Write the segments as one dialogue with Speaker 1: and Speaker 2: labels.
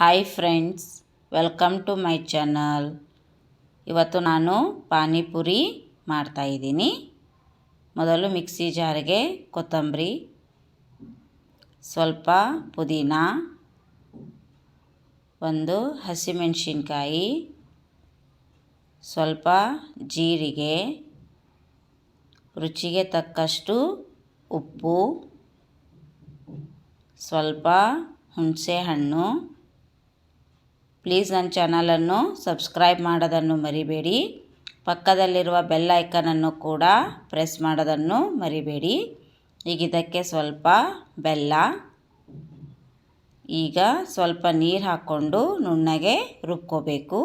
Speaker 1: Hi friends, welcome to my channel. ಇವತ್ತು ನಾನು ಪಾನಿಪುರಿ ಮಾಡ್ತಾಯಿದ್ದೀನಿ. ಮೊದಲು ಮಿಕ್ಸಿ ಜಾರಿಗೆ ಕೊತ್ತಂಬರಿ, ಸ್ವಲ್ಪ ಪುದೀನ, ಒಂದು ಹಸಿಮೆಣಸಿನ್ಕಾಯಿ, ಸ್ವಲ್ಪ ಜೀರಿಗೆ, ರುಚಿಗೆ ತಕ್ಕಷ್ಟು ಉಪ್ಪು, ಸ್ವಲ್ಪ ಹುಣಸೆ ಹಣ್ಣು. ಪ್ಲೀಸ್ ನನ್ನ ಚಾನಲನ್ನು ಸಬ್ಸ್ಕ್ರೈಬ್ ಮಾಡೋದನ್ನು ಮರಿಬೇಡಿ. ಪಕ್ಕದಲ್ಲಿರುವ ಬೆಲ್ ಐಕನನ್ನು ಕೂಡ ಪ್ರೆಸ್ ಮಾಡೋದನ್ನು ಮರಿಬೇಡಿ. ಈಗ ಇದಕ್ಕೆ ಸ್ವಲ್ಪ ಬೆಲ್ಲ, ಈಗ ಸ್ವಲ್ಪ ನೀರು ಹಾಕ್ಕೊಂಡು ನುಣ್ಣಗೆ ರುಬ್ಕೋಬೇಕು.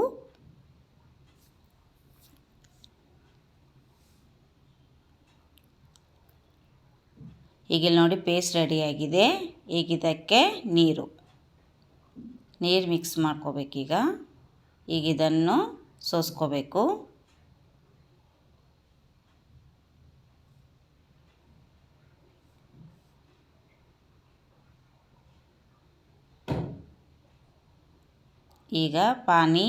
Speaker 1: ಈಗ ಇಲ್ಲಿ ನೋಡಿ ಪೇಸ್ಟ್ ರೆಡಿಯಾಗಿದೆ. ಈಗ ಇದಕ್ಕೆ ನೀರು ಮಿಕ್ಸ್ ಮಾಡ್ಕೋಬೇಕೀಗ. ಈಗ ಇದನ್ನು ಸೋಸ್ಕೋಬೇಕು. ಈಗ ಪಾನಿ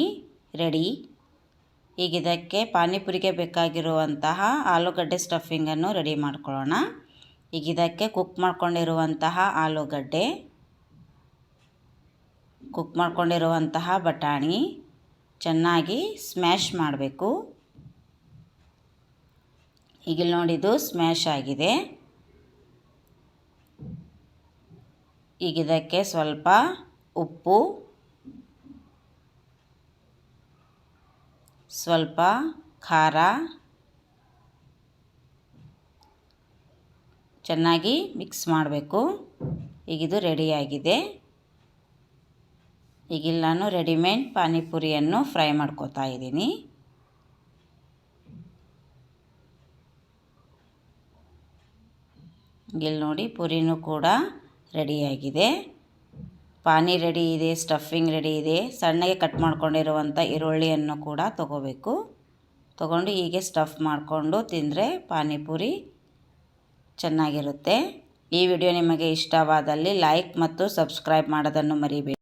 Speaker 1: ರೆಡಿ. ಈಗ ಇದಕ್ಕೆ ಪಾನಿಪುರಿಗೆ ಬೇಕಾಗಿರುವಂತಹ ಆಲೂಗಡ್ಡೆ ಸ್ಟಫಿಂಗನ್ನು ರೆಡಿ ಮಾಡ್ಕೊಳ್ಳೋಣ. ಈಗ ಇದಕ್ಕೆ ಕುಕ್ ಮಾಡ್ಕೊಂಡಿರುವಂತಹ ಬಟಾಣಿ ಚೆನ್ನಾಗಿ ಸ್ಮ್ಯಾಶ್ ಮಾಡಬೇಕು. ಈಗ ನೋಡಿದ್ದು ಸ್ಮ್ಯಾಶ್ ಆಗಿದೆ. ಈಗ ಇದಕ್ಕೆ ಸ್ವಲ್ಪ ಉಪ್ಪು, ಸ್ವಲ್ಪ ಖಾರ ಚೆನ್ನಾಗಿ ಮಿಕ್ಸ್ ಮಾಡಬೇಕು. ಈಗ ಇದು ರೆಡಿಯಾಗಿದೆ. ಈಗ ಇಲ್ಲಿ ನಾನು ರೆಡಿಮೇಡ್ ಪಾನಿಪುರಿಯನ್ನು ಫ್ರೈ ಮಾಡ್ಕೋತಾ ಇದ್ದೀನಿ. ಇಲ್ಲಿ ನೋಡಿ ಪುರಿನೂ ಕೂಡ ರೆಡಿಯಾಗಿದೆ. ಪಾನಿ ರೆಡಿ ಇದೆ, ಸ್ಟಫಿಂಗ್ ರೆಡಿ ಇದೆ. ಸಣ್ಣಗೆ ಕಟ್ ಮಾಡ್ಕೊಂಡಿರುವಂಥ ಈರುಳ್ಳಿಯನ್ನು ಕೂಡ ತಗೊಂಡು ಹೀಗೆ ಸ್ಟಫ್ ಮಾಡಿಕೊಂಡು ತಿಂದರೆ ಪಾನಿಪುರಿ ಚೆನ್ನಾಗಿರುತ್ತೆ. ಈ ವಿಡಿಯೋ ನಿಮಗೆ ಇಷ್ಟವಾದಲ್ಲಿ ಲೈಕ್ ಮತ್ತು ಸಬ್ಸ್ಕ್ರೈಬ್ ಮಾಡೋದನ್ನು ಮರಿಬೇಡಿ.